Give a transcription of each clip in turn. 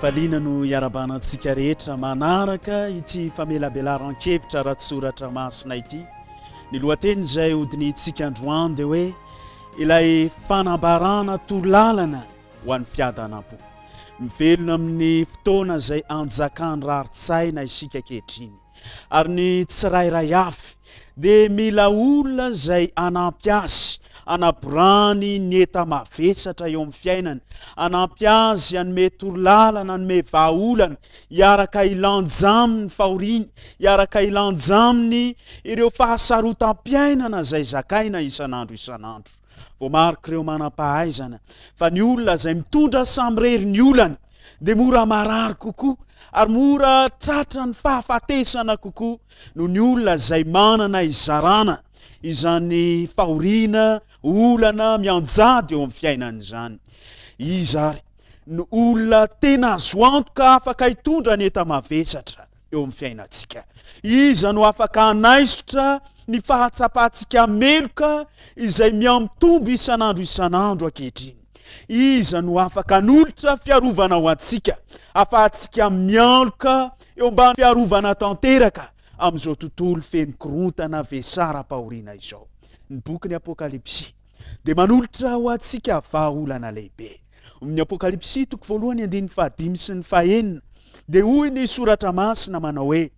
Faliana no iarabanantsika rehetra manaraka ity famelabelaran-kevitra ratsoratra masina ity. Ny lohateny izay hodinitsika androany dia hoe ilay fanambarana tolalana ho an'ny fiadanam-po. Mivelona amin'ny fotoana izay anjakany raritsaina isika ankehitriny. Ary ny tsirairay avy dia mila olona izay anampy azy, anaborany ny enta-mavesatra eo amin'ny fiainany, anampy azy hanome torolalana, hanome vahaolana, hiaraka ilanjaminy fahoriany, hiaraka ilanjaminy ireo fahasarotam-piainana izay zakaina isan'andro isan'andro. Vao marika ireo manam-pahaizana fa ny olona izay mitondra samirery ny olana dia mora marary kokoa ary mora tratra ny fahafatesana kokoa noho ny olona izay manana izarana izany fahoriana olana mianjady eo amin'ny fiainana izany. Izy ary ny olona tena azo antoka afaka hitondra ny enta-mavesatra eo amin'ny fiainantsika. Izy no afaka hanaisotra ny fahatsapantsika meloka izay miamitombo isan'andro ankehitriny. Izy no afaka hanolotra fiarovana ho antsika, afahantsika mialoka eo ambany fiarovana tanteraka amin'izao tontolo feno korontana vesara-pahoriana izao. Ny boky ny Apokalipsy dia manolotra ho antsika vahaolana lehibe. Amin'ny Apokalipsy toko voalohany 5 sy 9 dia hoy ny soratra masina manao hoe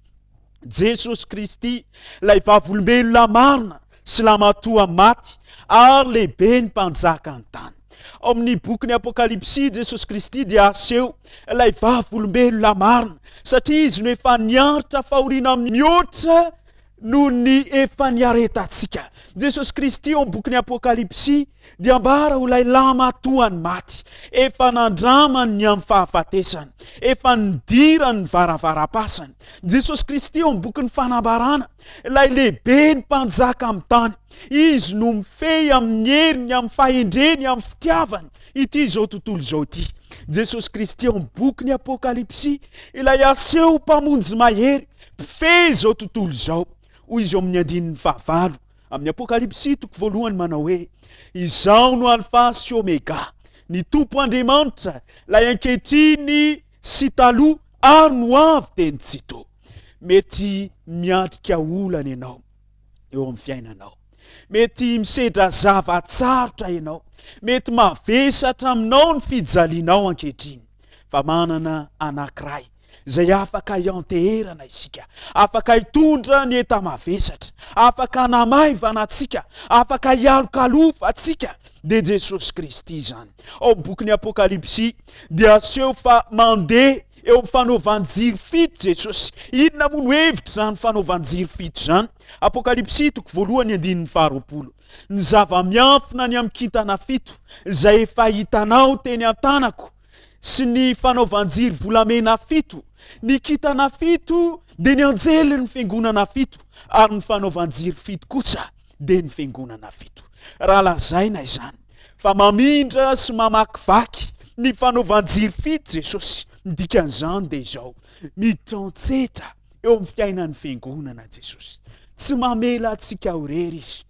Jesosy Kristy ilay vavolombelona marina sy lamatoa maty ary lehibe ny mpanjaka ny tany. Ao amin'ny boky ny Apokalipsy Jesosy Kristy dia aseho ilay vavolombelona marina satria izy no efa niaritra fahoriana mihoatra noho ny efa niaretantsika. Jesosy Kristy ao amin'ny boky ny Apokalipsy dia ambara ho ilay lamatoa ny maty, efa nandramany ny amin'ny fahafatesany, efa nidirany ny varavaram-pasany. Jesosy Kristy ao amin'ny boky ny fanambarana ilay lehibe ny mpanjaka amin'ny tany, izy no mifehy amin'ny heriny, amin'ny fahendreny, amin'ny fitiavany ity izao tontolo izao ity. Jesosy Kristy ao amin'ny boky ny Apokalipsy ilay aseho mpamonjy mahery mpifehy izao tontolo izao. Hoy izy ao amin'ny 9 amin'ny Apokalipsy toko voalohany manao hoe izao no alfa sy omega, ny tompo Andriamanitra, ilay ankehitriny sy taloha ary no avy teny tsy tô. Mety miatrika olana ianao eo amin'ny fiainanao, mety misedra zavatsarotra ianao, mety mavesatra aminao ny fijalianao ankehitriny, fa manana anankiray izay afaka ianteherana isika, afaka hitondra ny enta-mavesatra, afaka namaivana atsika, afaka hialokalofa atsika, dia Jesosy Kristy izany. Ao amin'ny boky ny Apokalipsy dia aseho fa mandeha eo amin'ny fanaovan-jiro fito Jesosy. Inona moa no hevitra izany fanaovan-jiro fito izany? Apokalipsy toko voalohany 20. Ny zava-miafina ny amin'ny kintana fito izay efa hitanao teny an-tanako sy ny fanaovan-jiro volamena fito, ny kintana fito dia ny anjely ny fiangonana fito ary ny fanaovan-jiro fito kosa dia ny fiangonana fito. Raha lazaina izany fa mamindra sy mamakivaky ny fanaovan-jiro fito Jesosy, ny dikan'izany dia izao mitantsetra eo amin'ny fiainan'ny fiangonana Jesosy, tsy mamela antsika ho rery izy.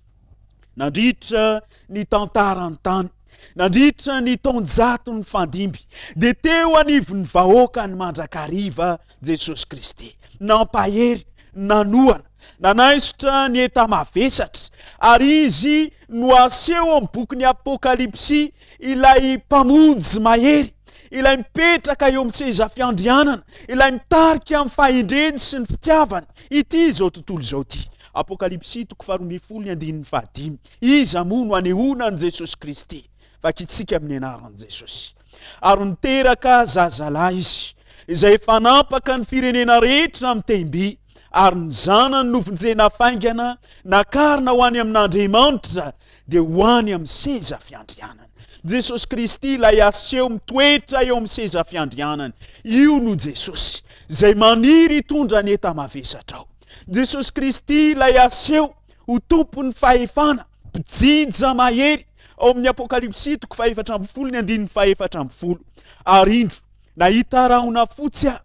Nandritra ny tantarany tany, nandritra ny taonjato ny fandimby, dia teo anivon'ny vahoaka ny mandrakariva Jesosy Kristy, nampahery, nanoana, nanaisotra ny enta-mavesatra, ary izy no aseho amin'ny boky ny Apokalipsy ilay mpamonjy mahery, ilay mipetraka eo amin'ny seza fiandrianana, ilay mitarika amin'ny fahendreny sy ny fitiavany ity izao tontolo izao ity. Apokalipsy toko 12:5. Izy moa no anehoana ny Jesosy Kristy, fakitsika amin'ny anaran'i Jesosy. Ary niteraka zazalahy izy izay efa nampaka ny firenena rehetra amin'ny temby, ary ny zanany novinjena faingana nakarina ho any amin'Andriamanitra dia ho any amin'ny seza fiandrianana. Jesosy Kristy ilay aseho mitoetra eo amin'ny seza fiandrianana, io no Jesosy izay maniry hitondra ny enta-mavesatra ao. Jesosy Kristy ilay aseho ho tompon'ny fahefana, mpijinja mahery. Ao amin'ny Apokalipsy toko 4:4 ary indro nahita rahona fotsy aho,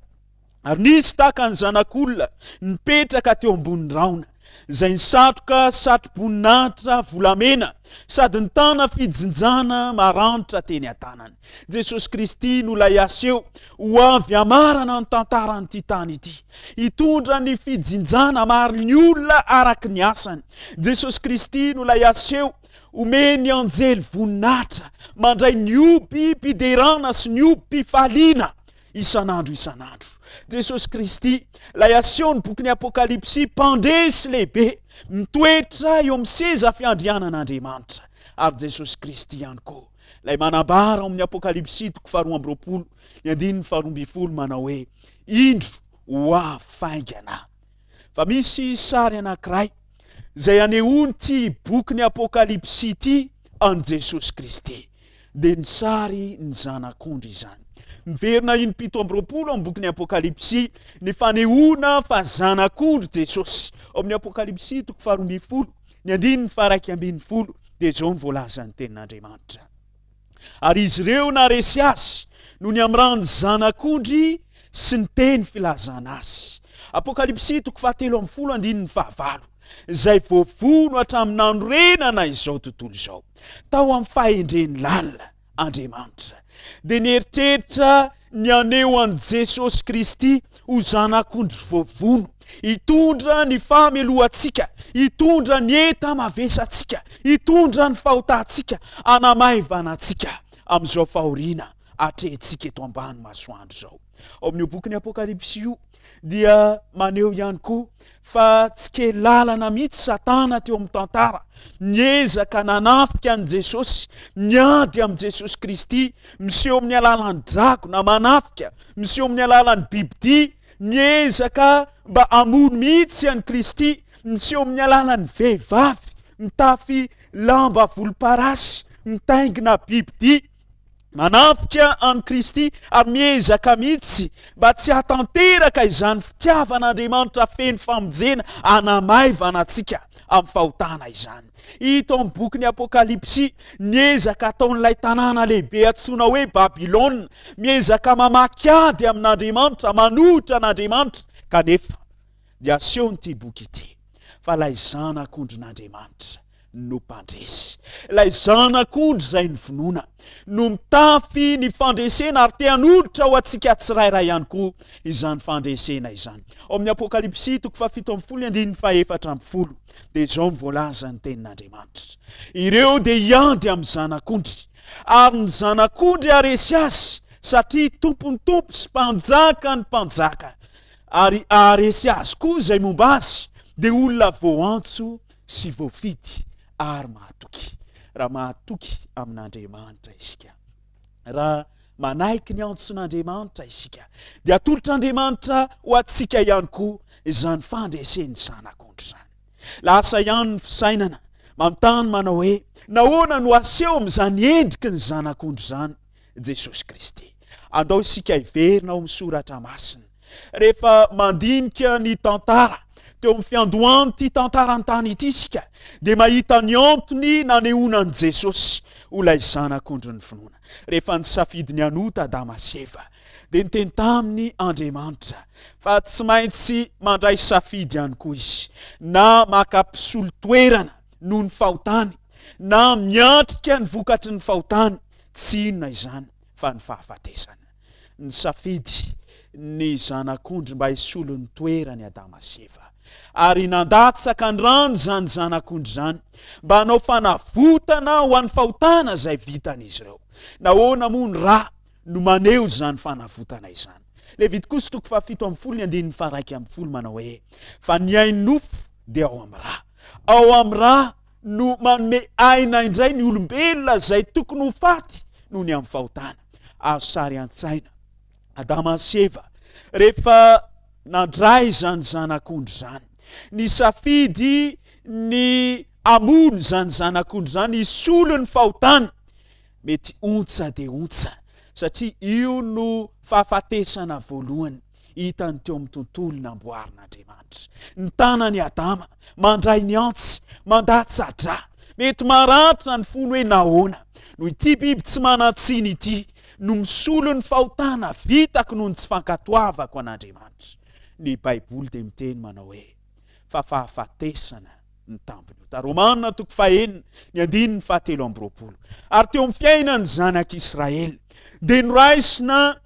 ary nisy tahaka ny zanak'olona nipetraka teo ambonin'ny rahona, zay ny satroka satroboninahitra volamena sady ny tana fijinjana maranitra teny an-tanany. Jesosy Kristy no lay aseo ho avy amarana ny tantaranyity tany ity, hitondra ny fijinjana maro ny olona araky ny asany. Jesosy Kristy no lay aseo omeny anjely voninahitra mandray ny oby mpiderana sy ny oby mpifaliana isanandro. Jesosy Kristy lay aseo ny boky ny Apokalipsy mpandresy lehibe mitoetra eo amin'ny seza fiandrianan'Andriamanitra. Ary Jesosy Kristy ihany koa lay manambara amin'ny Apokalipsy 2:12 manao hoe indro ho afaingana. Fa misy sary anankiray zay anehoany ty boky ny Apokalipsy ity an Jesosy Kristy, dia ny sary ny zanak'ondry izany. Miverina 7:12 amin'ny boky ny Apokalipsy ny fanehoana fa zanak'ondry Jesosy. Amin'ny Apokalipsy 2:12 dia zao ny voalazany tenin'Andriamanitra. Ary izy ireo naresy azy no ny amrany zanak'ondry sy ny teny filazana azy. Apokalipsy 3:15 zay voavono hatramin'ny nanorenana izao tontolo izao tao amin'ny fahendreny lalina Andriamanitra, dia nieritreritra ny aneo an Jesosy Kristy ho zanak'ondry voavono, hitondra ny famelohantsika, hitondra ny eta mavesantsika, hitondra ny fahotantsika, anamaivanatsika amin'izao fahoriana atrehintsika eto ambany masoandro zao. Ao amin'ny boky Apokalipsy io dia maneho ihany koa fa tsy kely lalana mihitsy Satana teo amin'ny tantara, niezaka nanafika an Jesosy, niady amin'i Jesosy Kristy, miseho amin'ny alalan'ny drako na manafika, miseho amin'ny alalan'ny bibidia, niezaka mba amono mihitsy an Kristy, miseho amin'ny alalan'ny vehivavy mitafy lamba volomparasy, mitaingina bibidia, manafika an Kristy ary miezaka mihitsy mba tsy hatanteraka izany fitiavan'Andriamanitra feno famonjena anamaivana antsika amin'ny fahotana izany. Ito amin'ny boky ny Apokalipsy niezaka ataon'ilay tanàna lehibe antsoina hoe Babilôna, miezaka mamaky ady amin'Andriamanitra, manohitra an'Andriamanitra, kanefa dia asehony'ity boky ity fa lay zanak'ondrin'Andriamanitra no mpandresy, lay zanak'ondry zay ny vonoana no mitafy ny fandresena ary te hanolotra ho antsika tsirairay ihany koa izany fandresena izany. Ao amin'ny Apokalipsy 7:14 dia zao ny voalaza ny tenin'Andriamanitra: ireo dia hiandy amin'ny zanak'ondry, ary ny zanak'ondry aresy azy satria tompony tompo sy mpanjaka ny mpanjaka, ary aresy azy koa zay momba azy dia olona voantso sy voafidy ary mahatoky. Raha mahatoky amin'Andriamanitra isika, raha manaiky ny antson'Andriamanitra isika, dia atolotr'Andriamanitra ho atsika ihany koa izany fandreseny zanak'ondry zany. Lasa ihany ny fisainana manontany manao hoe nahoana no aseho amin'izany endriky ny zanak'ondry zany Jesosy Kristy. Andao isika hiverina ao amin'ny soratra masina, rehefa mandinika ny tantara teo amin'ny fiandohany ty tantarany tany ity isika, dia mahita ny antony nanehonan Jesosy ho lay zanak'ondry ny finoana. Rehefa nisafidy ny anota Adama sy Eva, dia niteny taminy Andriamanitra fa tsy maintsy mandray safidy ihany koa izy, na maka-pisolo toerana noho ny fahotany, na miatrika ny vokatry ny fahotany, tsy inona izany fa ny fahafatesana. Ny safidy ny zanak'ondry mba hisolo ny toerany Adama sy Eva, ary nandatsaka ny rano zany zanak'ondry zany mba hanao fanavotana ho an'ny fahotana zay vitan'izy ireo. Nahoana moa ny ra no maneho zany fanavotana izany? Levitikosy 7:1-1 manao hoe fa ny ainy nofo dia ao amin'ny ra, ao amin'ny ra no manome aina indray ny olombelona zay tokony ho faty noho ny amin'ny fahotana. Azo sary an-tsaina Adama sy Eva rehefa nandray zany zanak'ondry zany, ny safidy ny amono zany zanak'ondry zany hisolo ny fahotany, mety ontsa dia ontsa, satria io no fahafatesana voalohany hitany teo amin'ny tontolo namboarin'Andriamanitra. Ny tanany Adama mandray ny antsy, mandatsatra, mety maratra ny fony hoe nahoana no ity biby tsy manatsiny ity no misolo ny fahotana vitako noho ny tsy fankatoavako an'Andriamanitra. Ny Baiboly dia miteny manao hoe fa fahafatesana ny tampony io. Romanina toko fahenina ny andininy fahatelo amby-roapolo. Ary teo amin'ny fiainany zanak'Israely dia noraisina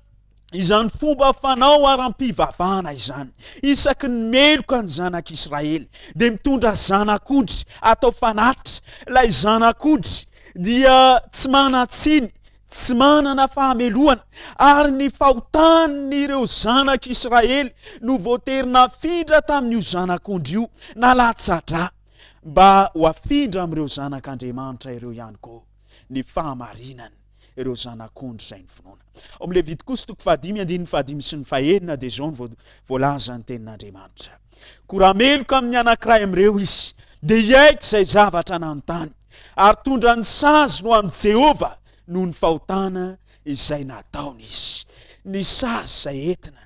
izany fomba fanao aram-pivavahana izany. Isaky ny meloka ny zanak'Israely dia mitondra zanak'ondry atao fanatitra. Ilay zanak'ondry dia tsy manatsiny, tsy manana fahamelohana, ary ny fahotan'ireo zanak'Israely no voaterina afindra tamin'io zanak'ondry io na latsadra mba ho afindra amin'ireo zanak'Andriamanitra ireo ihany koa ny fahamarinany ireo zanak'ondry izay ny finoana. Ao amin'ny Levitikosi toko 5:5 sy ny 5 dia izao ny voalaza ny tenin'Andriamanitra. Korameloka amin'ny anankiray amin'ireo izy dia hiaiky izay zavatra nanontany, ary tondra ny sazy no amin'ny Jehova noho ny fahotana izay nataony izy. Ny sazy izay entina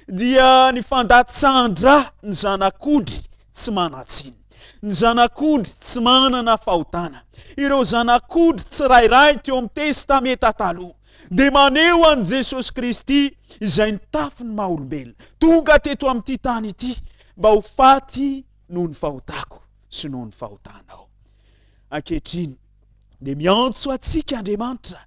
dia ny fandatsandra ny zanak'ondry tsy manatsiny, ny zanak'ondry tsy manana fahotana. Ireo zanak'ondry tsirairay teo amin'ny testameta taloha dia maneho an' Jesosy Kristy izay nitafy ny maha-olombelona tonga teto amin'ity tany ity mba ho faty noho ny fahotako sy noho ny fahotanao. Ankehitriny dia miantso atsika Andriamanitra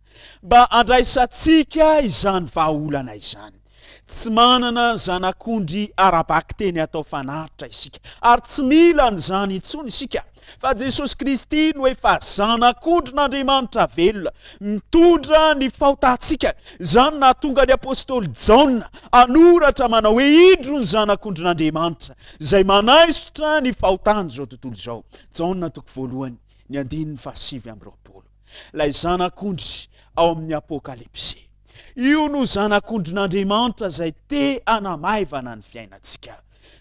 mba andraisantsika izany vahaolana izany. Tsy manana zanak'ondry arabaky teny atao fanaritra isika, ary tsy mila n'izany intsony isika, fa Jesosy Kristy no efa zanak'ondry n'Andriamanitra velona mitondra ny fahotantsika. Izany nahatonga ny apôstôly Jaona anoratra manao hoe indro ny zanak'ondry n'Andriamanitra izay manaisotra ny fahotany izao tontolo izao. Jaona toko 1:7-20. Ilay zanak'ondry ao amin'ny Apokalipsy, io no zanak'ondry n'Andriamanitra izay te hanamaivana ny fiainantsika.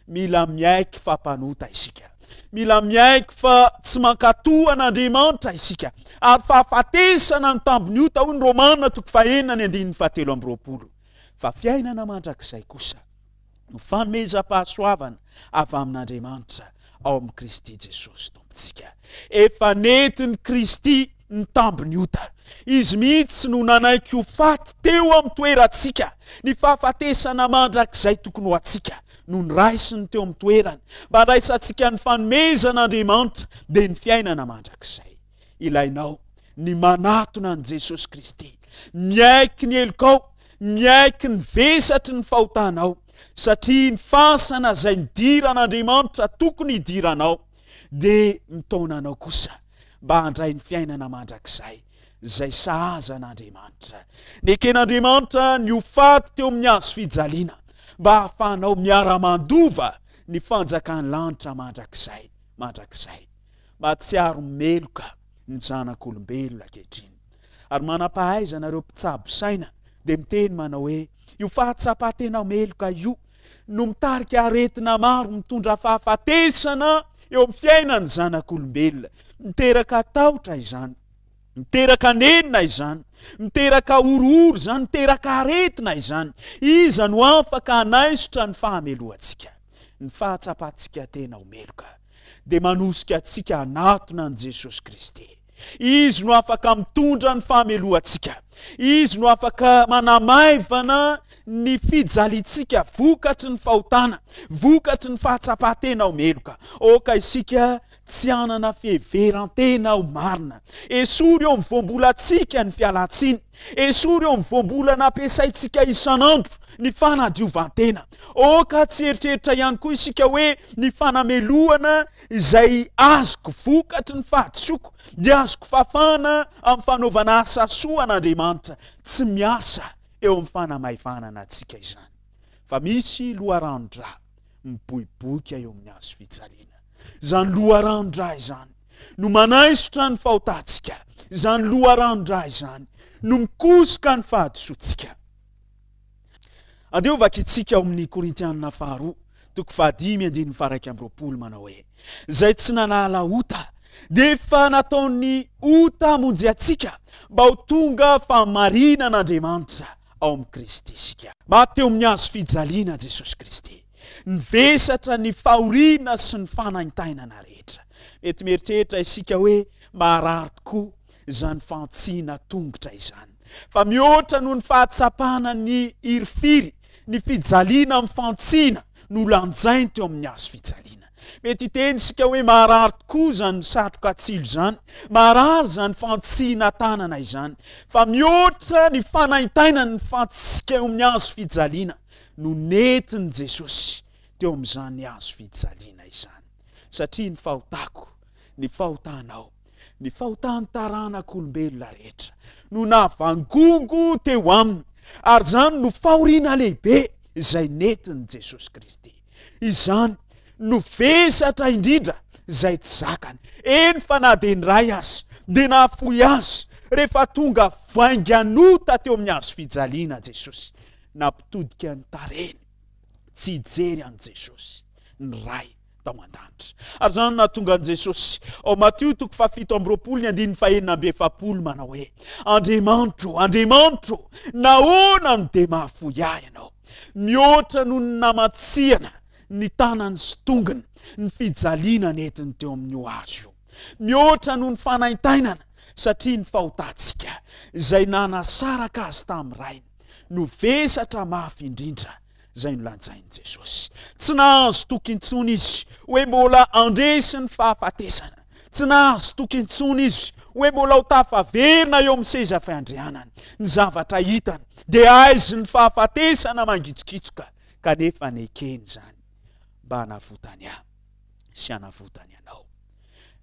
Mila miaiky fa mpanota isika, mila miaiky fa tsy mankatoa an'Andriamanitra isika, ary fahafatesana ny tambony io. Tao ny Romanina toko 5:7-20. Fa fiainana mandrakizay kosa no fanomezam-pahasoavana avy amin'Andriamanitra ao amin'ny Kristy Jesosy Tompontsika. Efa nentin'ny Kristy ny tambony ota. Izy mihitsy no nanaiky ho faty teo amin'ny toerantsika. Ny fahafatesana mandrakizay tokony ho atsika no niraisiny teo amin'ny toerany mba handraisantsika ny fanomezan'Andriamanitra dia ny fiainana mandrakizay. Ilainao ny manatona an' Jesosy Kristy, miaiky ny elokao, miaiky ny vesatry ny fahotanao, satria ny fasana izay nidiran'Andriamanitra tokony hidiranao dia mitaonanao kosa mba handray ny fiainana mandrakizay izay sahaza an'Andriamanitra. Neken'Andriamanitra ny ho faty teo amin'ny hazo fijaliana mba hahafahanao miara-mandova ny fanjakan'ny lanitra mandrakizay. Mahatsiaro meloka ny zanak'olombelona ankehitriny. Ary manam-pahaizana ireo mpitsabo saina dia miteny manao hoe io fahatsapatena meloka io no mitarika aretina maro mitondra fahafatesana eo amin'ny fiainany zanak'olombelona. Miteraka tahotra izany, miteraka nenina izany, miteraka orooro izany, miteraka aretina izany. Iza no afaka hanaisotra ny fahameloantsika, ny fahatsapantsika tena ho meloka dia manosika antsika hanatona an' Jesosy Kristy. Izy no afaka mitondra ny fahameloantsika, izy no afaka manamaivana ny fijalitsika, vokatry ny fahotana, vokatry ny fahatsapatena ho meloka. Oka isika tsy hanana fiheverantena ho marina. Esory eo mivoambolantsika ny fialantsiny, esory eo mivoambola nampiasaintsika isanandro ny fanadiovantena. Oka tsy eritreritra ihany koa isika hoe ny fanamelohana izay azoko vokatry ny fahadisoako dia azoko fafana amin'ny fanaovana asa soa an'Andriamanitra. Tsy miasa eo amin'ny fanamaivanana antsika izany, fa misy loharano-dra miboiboika eo amin'ny hazo fijaliana. Izany loharano-dra izany no manaisotra ny fahotantsika, izany loharano-dra izany no mikosoka ny fahadisoantsika. Andeo vakitsika ao amin'ny Korintianina faharoa toko 5:1-2 manao hoe izay tsy nanala ota dia efa nataony ota hamonjy atsika mba ho tonga fahamarinan'Andriamanitra ao amin'ny Kristy isika. Mateo amin'ny hazo fijaliana Jesosy Kristy nivesatra ny fahoriana sy ny fanaintainana rehetra. Mety mieritreritra isika hoe maharary tokoa izany fantsiana tongotra izany, fa mihoatra noho ny fahatsapana ny irifiry, ny fijaliana amin'ny fantsiana no lanjainy teo amin'ny hazo fijaliana. mety hitensika hoe marary tokoa zany misatroka atsilo zany, marary zany fantsiana tanana izany, fa mihoatra ny fanaintaina ny fantsika eo amin'ny hazo fijaliana no netiny Jesosy teo amin'izany hazo fijaliana izany. Satria ny fahotako, ny fahotanao, ny fahotan'ny taranak'olombelona rehetra no navangongo teo aminy, ary zany no fahoriana lehibe izay netiny Jesosy Kristy. Izany no vesatra indrindra izay tsy zakany. Eny fa na dia ny ray azy dia nahafoy azy rehefa tonga vainganota teo amin'ny hazo fijaliana Jesosy, nampitodika ny tareny tsy hijery an' Jesosy ny ray tao an-danitra. Ary zany nahatonga an' Jesosy ao Matio 7:7-9 manao hoe: Andriamanitro, Andriamanitro, nahoana no dia mahafoy ahy ianao? Mihoatra noho ny namatsiana ny tanany sy tongony ny fijaliana netiny teo amin'ny hazo io. Mihoatra noho ny fanaintainana satria ny fahotantsika izay nanasaraka azy tamin'ny rainy no vesatra mafy indrindra izay nolanjain'i Jesosy. Tsy nahazo tokintsony izy hoe mbola andresy ny fahafatesana. Tsy nahazo tokintsony izy hoe mbola ho tafaverina eo amin'ny seza fiandrianana. Ny zavatra hitany dia aizy ny fahafatesana mangitsokitsoka, kanefa nekeny zany mba hanavotany ahy sy hanavotany ianao.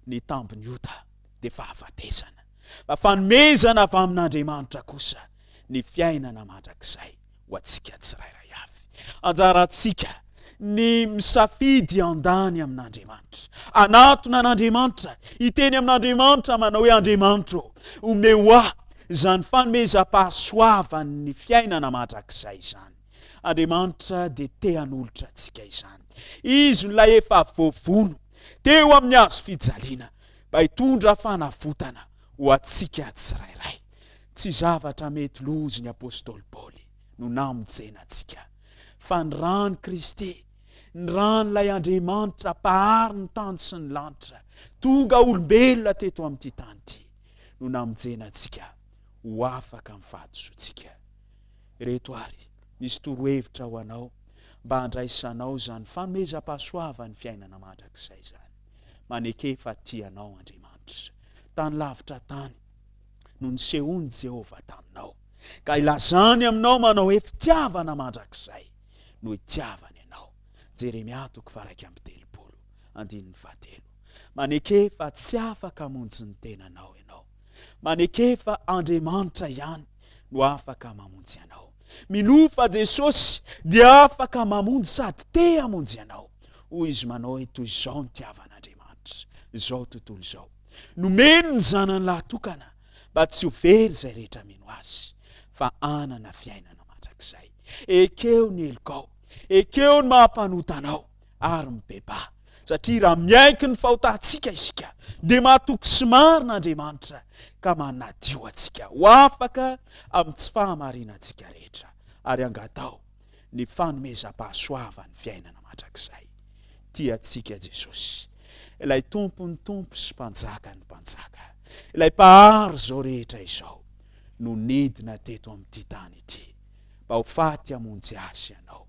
Ny tambiny ota dia fahafatesana, fa fanomezana avy amin'Andriamanitra kosa ny fiainana mandrakizay ho antsika tsirairay avy. Anjarantsika ny misafidy andany amin'Andriamanitra, anatona an'Andriamanitra, hiteny amin'Andriamanitra manao hoe: Andriamanitro, omeo ahy izany fanomezam-pahasoavany ny fiainana mandrakizay izany. Andriamanitra dia te hanolotra antsika izany. Izy nolay efa voavono teo amin'ny hazo fijaliana mba hitondra fanavotana ho antsika tsirairay. Tsy zavatra mety lozy ny apôstôly Paoly no namonjena antsika, fa ny rany Kristy, ny ran'ilay Andriamanitra mpahary ny tany sy ny lanitra, tonga olombelona teto amin'ity tany ity, no namonjena antsika ho afaka mifatosotsika. Reto ary, misy torohevitra ho anao mba handraisanao zany fanomezam-pahasoavany fiainana mandrakizay zany. Manekefa tianao Andriamanitra, tany lavitra tany no nisehony Jehova taminao, ka ilazany aminao manao hoe fitiavana mandrakizay no hitiavany ianao. Jeremia 8:7. Manekefa tsy afaka hamonjy ny tenanao ianao. Manekefa Andriamanitra ihany no afaka mamonjy ianao. Minofa Jesosy dia afaka mamonjy sady te hamonjy ianao. Hoy izy manao hoe toy izao ny tiavan'Andriamanitra izao tontolo izao. Nomeny ny zanany lahatokana mba tsy ho very izay rehetra mino azy, fa anana fiainana mandrakizay. Ekeo ny helikao, ekeo ny mahampanota ary mibeba. Satria raha miaiky ny fahotantsika isika dia mahatoky sy marin'Andriamanitra ka manadio antsika ho afaka amin'ny tsy fahamarinantsika rehetra, ary angatao ny fanomezam-pahasoavany fiainana mandrakizay. Tiantsika Jesosy, ilay tompony tompo sy mpanjaka ny mpanjaka, ilay mpahary izao rehetra izao, no nidina teto amin'ity tany ity mba ho faty hamonjy azy ianao.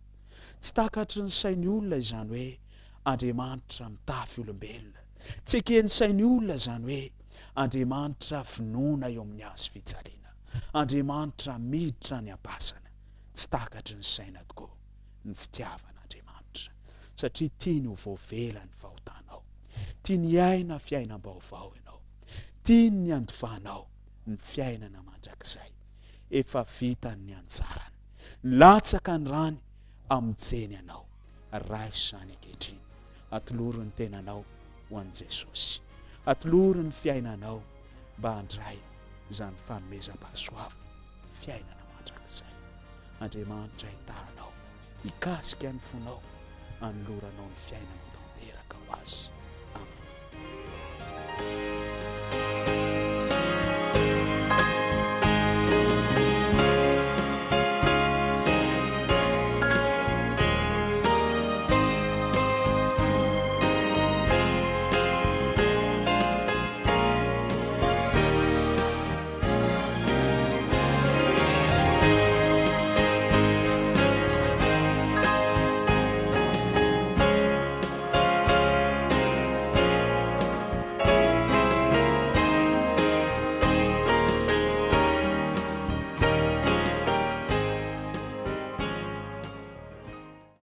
Tsy takatry ny sain'ny olona izany hoe Andriamanitra mitafy olombelona. Tsy eken'ny sain'ny olona izany hoe Andriamanitra finoana eo amin'ny hazo fijaliana, Andriamanitra miditra ny ampasana. Tsy takatry ny saina tokoa ny fitiavan'Andriamanitra, satria tiany ho voavela ny fahotanao, tiany hiaina fiainam-baovao ianao, tiany ny andovanao ny fiainana mandrakizay. Efa vitany ny anjarany, latsaka ny rany aminjeny ianao. Raisy izany ankehitriny, atolory ny tenanao ho an'i Jesosy, atolory ny fiainanao mba handray izany fanomezam-pahasoavana fiainana mandrakizay. Andriamanitra hitahanao, hikasika ny fonao, anoloranao ny fiainana tanteraka ho azy. Amen.